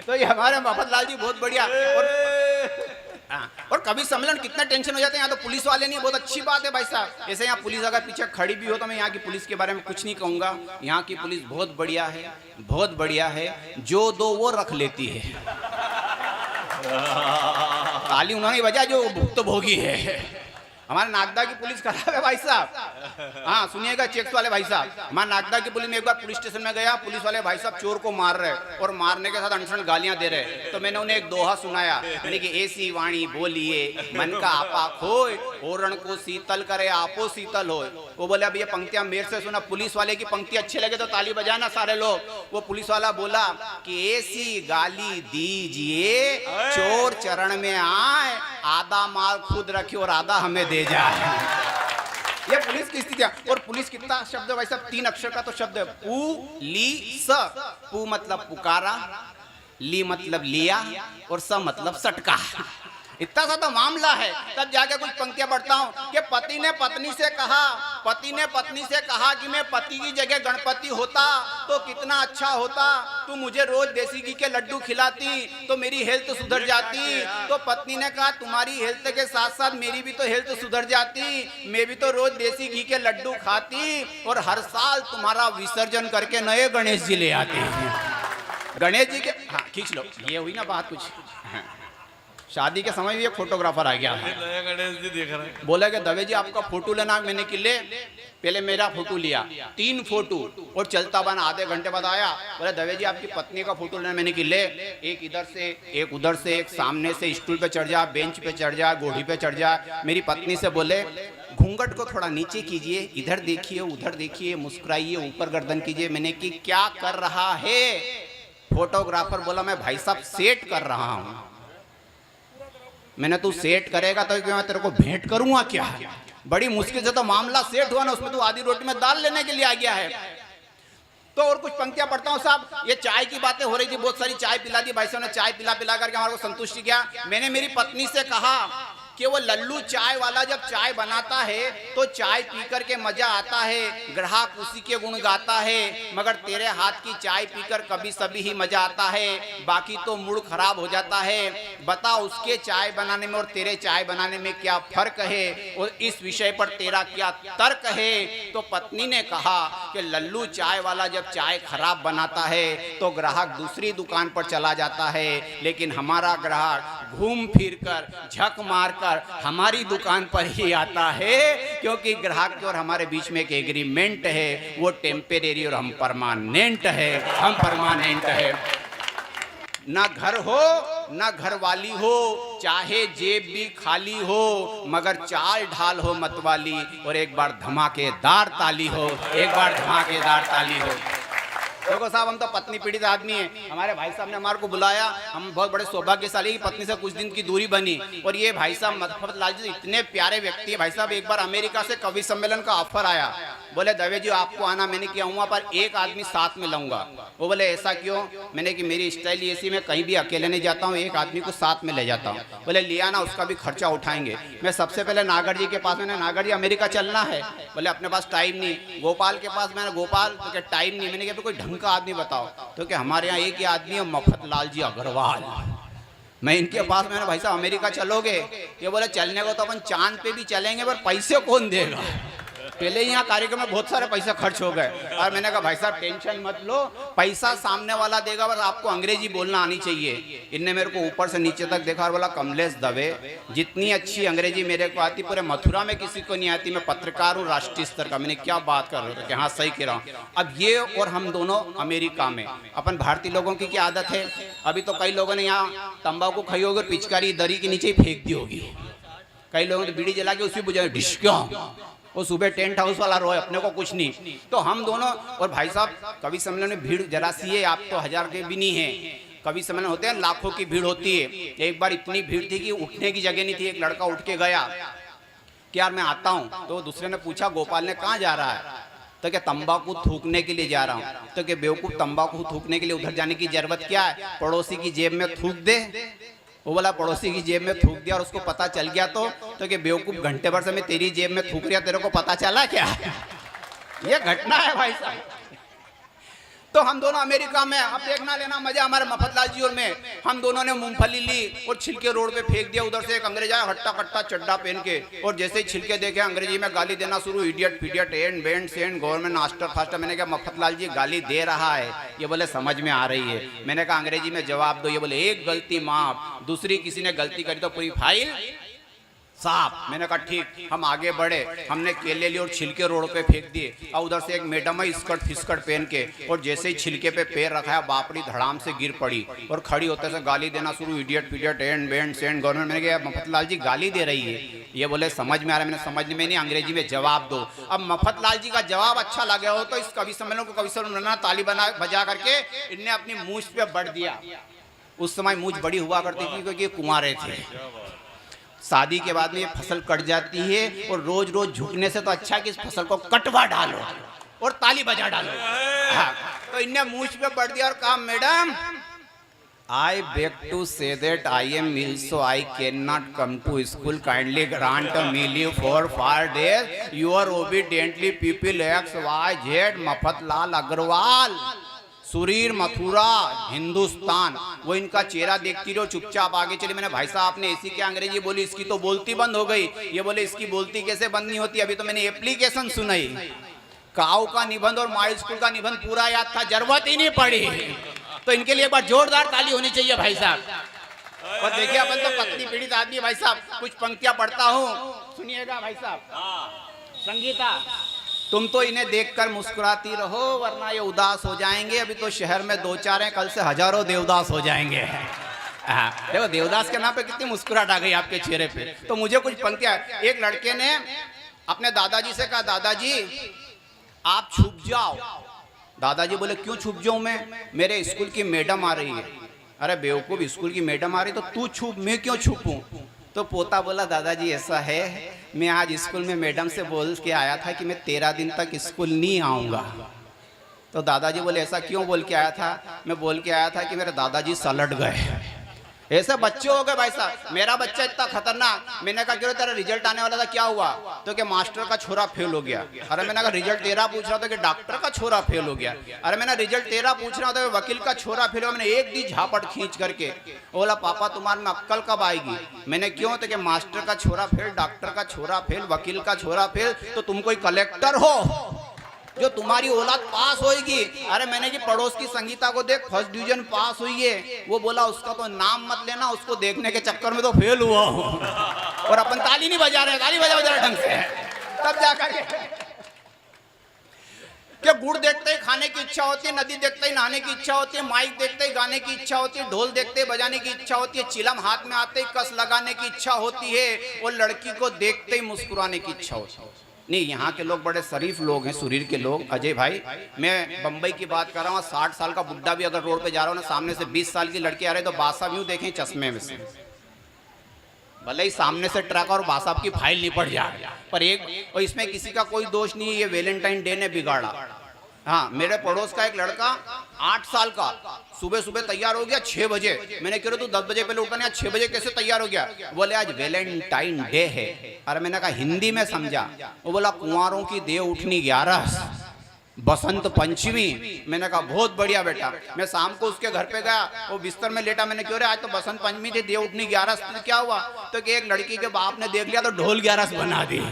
तो ये हमारे मफतलाल जी बहुत बढ़िया। और कभी सम्मेलन कितना टेंशन हो जाते हैं। यहाँ तो पुलिस वाले नहीं, बहुत अच्छी बात है भाई साहब। ऐसे यहाँ पुलिस अगर पीछे खड़ी भी हो तो मैं यहाँ की पुलिस के बारे में कुछ नहीं कहूँगा। यहाँ की पुलिस बहुत बढ़िया है, बहुत बढ़िया है। जो दो वो रख लेती है। ताली उन्होंने बजा जो भुक्तभोगी है। हमारे नागदा की पुलिस खराब है भाई साहब। हाँ सुनिएगा चेक्स वाले भाई साहब, हमारे नागदा की पुलिस में एक बार पुलिस स्टेशन में गया, पुलिस वाले भाई साहब चोर को मार रहे और मारने के साथ अनशन गालियां दे रहे। तो मैंने उन्हें एक दोहा सुनाया, मैंने कि ऐसी वाणी बोलिए मन का आपा खोए, ओरण को शीतल करे आपो शीतल होए। वो बोले अब ये पंक्तियां मेरे से सुना, पुलिस वाले की पंक्ति अच्छे लगे तो ताली बजाना सारे लोग। वो पुलिस वाला बोला कि ऐसी गाली दीजिए चोर चरण में आए, आधा माल खुद रखे और आधा हमें दे जाए। ये पुलिस की स्थिति है। और पुलिस कितना शब्द है भाई साहब, 3 अक्षर का तो शब्द है, पू ली स। पू मतलब पुकारा, ली मतलब लिया और स मतलब सटका। इतना सा तो मामला है। तब जाके कुछ पंक्तियां पढ़ता हूँ कि पति ने पत्नी से कहा, पति ने पत्नी से कहा कि मैं पति की जगह गणपति होता तो कितना अच्छा होता। तू मुझे रोज देसी घी के लड्डू खिलाती तो मेरी हेल्थ सुधर जाती। तो पत्नी ने कहा तुम्हारी हेल्थ के साथ साथ मेरी भी तो हेल्थ सुधर जाती, मैं भी तो रोज देसी घी के लड्डू खाती और हर साल तुम्हारा विसर्जन करके नए गणेश जी ले आते। गणेश जी के हाँ खींच लो, ये हुई ना बात। कुछ शादी के समय भी एक फोटोग्राफर आ गया है, गणेश जी देख रहे हैं। बोला कि दवे जी आपका फोटो लेना। मैंने कि ले, पहले मेरा फोटो लिया, 3 फोटो और चलता बना। आधे घंटे बाद आया, बोला दवे जी आपकी पत्नी का फोटो लेना। मैंने कि ले, एक इधर से एक उधर से, एक सामने से, स्टूल पे चढ़ जा, बेंच पे चढ़ जा, गोढ़ी पे चढ़ जा। मेरी पत्नी से बोले घूंघट को थोड़ा नीचे कीजिए, इधर देखिए उधर देखिए, मुस्कुराइए, ऊपर गर्दन कीजिए। मैंने कि क्या कर रहा है? फोटोग्राफर बोला मैं भाई साहब सेट कर रहा हूँ। मैंने तू सेट करेगा तो मैं तेरे को भेंट करूंगा क्या? बड़ी मुश्किल से तो मामला सेट हुआ ना, उसमें तू आधी रोटी में दाल लेने के लिए आ गया है। तो और कुछ पंक्तियां पढ़ता हूँ साहब। ये चाय की बातें हो रही थी, बहुत सारी चाय पिला दी भाई साहब ने, चाय पिला पिला करके हमारे को संतुष्टि किया। मैंने मेरी पत्नी से कहा कि वो लल्लू चाय वाला जब चाय बनाता है तो चाय पी करके मजा आता है, ग्राहक उसी के गुण गाता है, मगर तेरे हाथ की चाय पीकर कभी सभी ही मजा आता है, बाकी तो मूड खराब हो जाता है। बता उसके चाय बनाने में और तेरे चाय बनाने में क्या फर्क है और इस विषय पर तेरा क्या तर्क है? तो पत्नी ने कहा कि लल्लू चाय वाला जब चाय खराब बनाता है तो ग्राहक दूसरी दुकान पर चला जाता है, लेकिन हमारा ग्राहक घूम फिर कर झक मार हमारी दुकान पर ही आता है, क्योंकि ग्राहक के और हमारे बीच में एक एग्रीमेंट है, वो टेम्परेरी और हम परमानेंट है। हम परमानेंट है। ना घर हो ना घर वाली हो, चाहे जेब भी खाली हो, मगर चाल ढाल हो मतवाली और एक बार धमाकेदार ताली हो, एक बार धमाकेदार ताली हो। देखो साहब हम तो पत्नी पीड़ित आदमी हैं। हमारे भाई साहब ने हमारे को बुलाया, हम बहुत बड़े सौभाग्यशाली की पत्नी से कुछ दिन की दूरी बनी। और ये भाई साहब मफतलाल जी इतने प्यारे व्यक्ति है। भाई साहब एक बार अमेरिका से कवि सम्मेलन का ऑफर आया, बोले दवे जी आपको आना। मैंने किया आऊँगा पर एक आदमी साथ में लाऊंगा। वो बोले ऐसा क्यों? मैंने कि मेरी स्टाइल ऐसी, मैं कहीं भी अकेले नहीं जाता हूँ, एक आदमी को साथ में ले जाता हूँ। बोले लिया ना, उसका भी खर्चा उठाएंगे। मैं सबसे पहले नागर जी के पास, मैंने नागर जी अमेरिका चलना है। बोले अपने पास टाइम नहीं। गोपाल के पास, मैंने गोपाल तो क्या टाइम नहीं। मैंने कहा कोई ढंग का आदमी बताओ। तो कि हमारे यहाँ एक ही आदमी है मफतलाल जी अग्रवाल, मैं इनके पास। मैंने भाई साहब अमेरिका चलोगे? ये बोले चलने को तो अपन चांद पे भी चलेंगे पर पैसे कौन देगा? पहले ही यहाँ कार्यक्रम में बहुत सारे पैसे खर्च हो गए। और मैंने कहा भाई साहब टेंशन मत लो, पैसा सामने वाला देगा, बस आपको अंग्रेजी बोलना आनी चाहिए। इनने मेरे को ऊपर से नीचे तक देखा और बोला कमलेश दवे जितनी अच्छी अंग्रेजी मेरे को आती पूरे मथुरा में किसी को नहीं आती, मैं पत्रकार हूँ राष्ट्रीय स्तर का। मैंने क्या बात कर रहे थे कि हाँ सही कह रहा हूँ। अब ये और हम दोनों अमेरिका में, अपन भारतीय लोगों की क्या आदत है, अभी तो कई लोगों ने यहाँ तंबाकू खाई होगी और पिचकारी दरी के नीचे ही फेंक दी होगी। कई लोगों ने बीड़ी जला के उसी बुझाई ढिशक्यों, वो सुबह टेंट हाउस वाला रोए, अपने को कुछ नहीं। तो हम दोनों और भाई साहब कवि सम्मेलन में भीड़ जरा सी है, आप तो 1000 के भी नहीं है। कवि सम्मेलन होते हैं लाखों की भीड़ होती है। एक बार इतनी भीड़ थी कि उठने की जगह नहीं थी। एक लड़का उठ के गया कि यार मैं आता हूँ। तो दूसरे ने पूछा गोपाल ने कहाँ जा रहा है? तो क्या तंबाकू थूकने के लिए जा रहा हूँ। तो क्या बेवकूफ तंबाकू थूकने के लिए उधर जाने की जरूरत क्या है, पड़ोसी की जेब में थूक दे। वो बोला पड़ोसी की जेब में थूक दिया और उसको पता चल गया तो कि बेवकूफ घंटे भर से मैं तेरी जेब में थूक रिया, तेरे को पता चला क्या? ये घटना है भाई साहब। तो हम दोनों अमेरिका में, अब देखना लेना मजा हमारे मफतलाल जी और में, हम दोनों ने मूंगफली ली और छिलके रोड पे फेंक दिया। उधर से एक अंग्रेज आया हट्टा कट्टा चड्डा पहन के, और जैसे ही छिलके देखे अंग्रेजी में गाली देना शुरू, इडियट फिडियट एंड बैंड सेंड गवर्नमेंट मास्टर फास्टर। मैंने कहा मफतलाल जी गाली दे रहा है, ये बोले समझ में आ रही है। मैंने कहा अंग्रेजी में जवाब दो। ये बोले एक गलती माफ, दूसरी किसी ने गलती करी तो पूरी फाइल साफ। मैंने कहा ठीक। हम आगे बढ़े, हमने केले लिए और छिलके रोड पे फेंक दिए। और उधर से एक मैडम है स्कर्ट फिस्कर्ट पहन के, और जैसे ही छिलके पे पैर रखाया बापड़ी धड़ाम से गिर पड़ी और खड़ी होते से गाली देना शुरू, इडियट फिडियट एंड बैंड सेंड गवर्नमेंट। मैंने कहा मफतलाल जी गाली दे रही है। ये बोले समझ में आ रहा है। मैंने समझ में नहीं, अंग्रेजी में जवाब दो। अब मफतलाल जी का जवाब अच्छा लगे हो तो इस कवि सम्मेलन को कवि सम्मेलन ताली बजा करके इनने अपनी मूछ पे बढ़ दिया। उस समय मूछ बड़ी हुआ करती थी क्योंकि कुंवारे थे। शादी के बाद में ये फसल कट जाती है, और रोज रोज झुकने से तो अच्छा कि इस फसल को कटवा डालो और ताली बजा डालो। हाँ, तो इनने मूछ पे बढ़ दिया और कहा madam I beg to say that I am ill so I can not come to school, kindly grant me leave for 4 days, your obediently people X Y Z Mafatlal Agrawal, Surir Mathura Hindustan. वो इनका चेहरा देखती रहो, चुपचाप आगे चली। मैंने भाई साहब आपने ऐसी क्या अंग्रेजी बोली, इसकी तो बोलती बंद हो गई। ये बोले इसकी बोलती कैसे बंद नहीं होती, अभी तो मैंने एप्लीकेशन सुनाई। काऊ का निबंध और माइल स्कूल का निबंध पूरा याद था, जरूरत ही नहीं पड़ी। तो इनके लिए एक बार जोरदार ताली होनी चाहिए भाई साहब। और देखिए अपन तो पत्नी पीड़ित आदमी भाई साहब, कुछ पंक्तियां पढ़ता हूँ, सुनिएगा भाई साहब। संगीता तुम तो इन्हें देखकर मुस्कुराती रहो वरना ये उदास हो जाएंगे। अभी तो शहर में 2-4 हैं, कल से हजारों देवदास हो जाएंगे। देखो देवदास के नाम पे कितनी मुस्कुराहट आ गई आपके चेहरे पे। तो मुझे कुछ पंक्तियां, एक लड़के ने अपने दादाजी से कहा दादाजी आप छुप जाओ। दादाजी बोले क्यों छुप जाऊं मेरे स्कूल की मैडम आ रही है। अरे बेवकूफ, स्कूल की मैडम आ रही तो तू छुप, मैं क्यों छुपूं। तो पोता बोला दादाजी ऐसा है, मैं आज स्कूल में मैडम से बोल के आया था कि मैं 13 दिन तक स्कूल नहीं आऊँगा। तो दादाजी बोले ऐसा क्यों बोल के आया था। मैं बोल के आया था कि मेरे दादाजी सलट गए। ऐसे बच्चे हो गए भाई साहब। मेरा बच्चा इतना खतरनाक, मैंने कहा क्यों तेरा रिजल्ट आने वाला था, क्या हुआ। तो कि मास्टर का छोरा फेल हो गया। अरे मैंने कहा रिजल्ट तेरा पूछ रहा था कि डॉक्टर का छोरा फेल हो गया। अरे मैंने रिजल्ट तेरा पूछ रहा था वकील का छोरा फेल हो। मैंने एक दी झापट खींच करके बोला पापा तुम्हारे में अक्कल कब आएगी। मैंने क्यों, तो कि मास्टर का छोरा फेल, डॉक्टर का छोरा फेल, वकील का छोरा फेल, तो तुम कोई कलेक्टर हो जो तुम्हारी औलाद पास होगी। अरे मैंने कि पड़ोस की संगीता को देख, फर्स्ट डिवीजन पास हुई है। वो बोला उसका तो नाम मत लेना, उसको देखने के चक्कर में तो फेल हुआ हो। और अपन ताली नहीं बजा रहे, ताली बजा रहे ढंग से। तब जाकर के गुड़ देखते ही खाने की इच्छा होती है, नदी देखते ही नहाने की इच्छा होती है, माइक देखते ही गाने की इच्छा होती है, ढोल देखते ही बजाने की इच्छा होती है, चिलम हाथ में आते ही कस लगाने की इच्छा होती है, और लड़की को देखते ही मुस्कुराने की इच्छा होती है। नहीं, यहाँ के लोग बड़े शरीफ लोग हैं, सुरीर के लोग। अजय भाई, मैं बंबई की बात कर रहा हूँ, 60 साल का बुड्ढा भी अगर रोड पे जा रहा हो ना, सामने से 20 साल की लड़की आ रही है तो बासा यूं देखें चश्मे में से, भले ही सामने से ट्रक और बासा की फाइल निपट जाए, पर एक और इसमें किसी का कोई दोष नहीं है, ये वैलेंटाइन डे ने बिगाड़ा। हाँ, मेरे पड़ोस का एक लड़का 8 साल का सुबह सुबह तैयार हो गया 6 बजे। मैंने कह रहा तू 10 बजे पहले उठा नहीं, 6 बजे कैसे तैयार हो गया। बोले आज वैलेंटाइन डे है। अरे मैंने कहा हिंदी में समझा। वो बोला कुंवारों की देव उठनी 11 बसंत पंचमी। मैंने कहा बहुत बढ़िया बेटा। मैं शाम को उसके घर पे गया, वो बिस्तर में लेटा। मैंने क्यों रे आज तो बसंत पंचमी थी, देव उठनी 11 क्या हुआ। तो कि एक लड़की के बाप ने देख लिया तो ढोल 11 बना दी।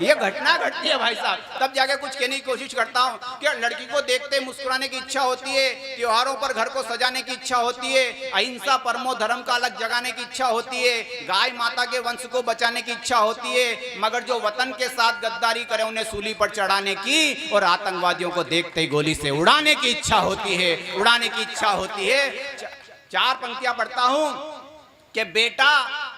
ये घटना घटती है भाई साहब। तब जाके कुछ कहने की कोशिश करता हूँ कि लड़की को देखते मुस्कुराने की इच्छा होती है, त्योहारों पर घर को सजाने की इच्छा होती है, अहिंसा परमो धर्म का अलग जगाने की इच्छा होती है, गाय माता के वंश को बचाने की इच्छा होती है, मगर जो वतन के साथ गद्दारी करे उन्हें सूली पर चढ़ाने की और आतंकवादियों को देखते ही गोली से उड़ाने की इच्छा होती है, उड़ाने की इच्छा होती है। 4 पंक्तियां पढ़ता हूं कि बेटा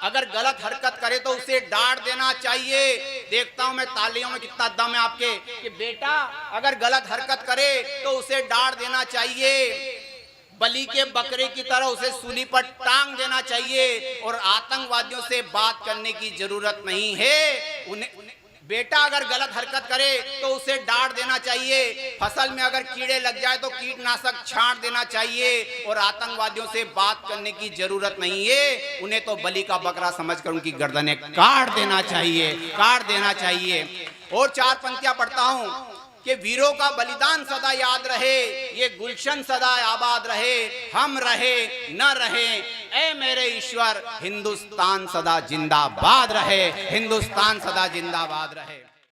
अगर गलत हरकत करे तो उसे डांट देना चाहिए। देखता हूं मैं तालियों में कितना दम है आपके, कि बेटा अगर गलत हरकत करे तो उसे डांट देना चाहिए, बलि के बकरे की तरह उसे सूली पर टांग देना चाहिए, और आतंकवादियों से बात करने की जरूरत नहीं है। उन्हें बेटा अगर गलत हरकत करे तो उसे डांट देना चाहिए, फसल में अगर कीड़े लग जाए तो कीटनाशक छांट देना चाहिए, और आतंकवादियों से बात करने की जरूरत नहीं है। उन्हें तो बलि का बकरा समझकर उनकी गर्दनें काट देना चाहिए, काट देना चाहिए। और 4 पंक्तियां पढ़ता हूं कि वीरों का बलिदान सदा याद रहे, ये गुलशन सदा आबाद रहे, हम रहे न रहे, ऐ मेरे ईश्वर हिंदुस्तान सदा जिंदाबाद रहे, हिंदुस्तान सदा जिंदाबाद रहे।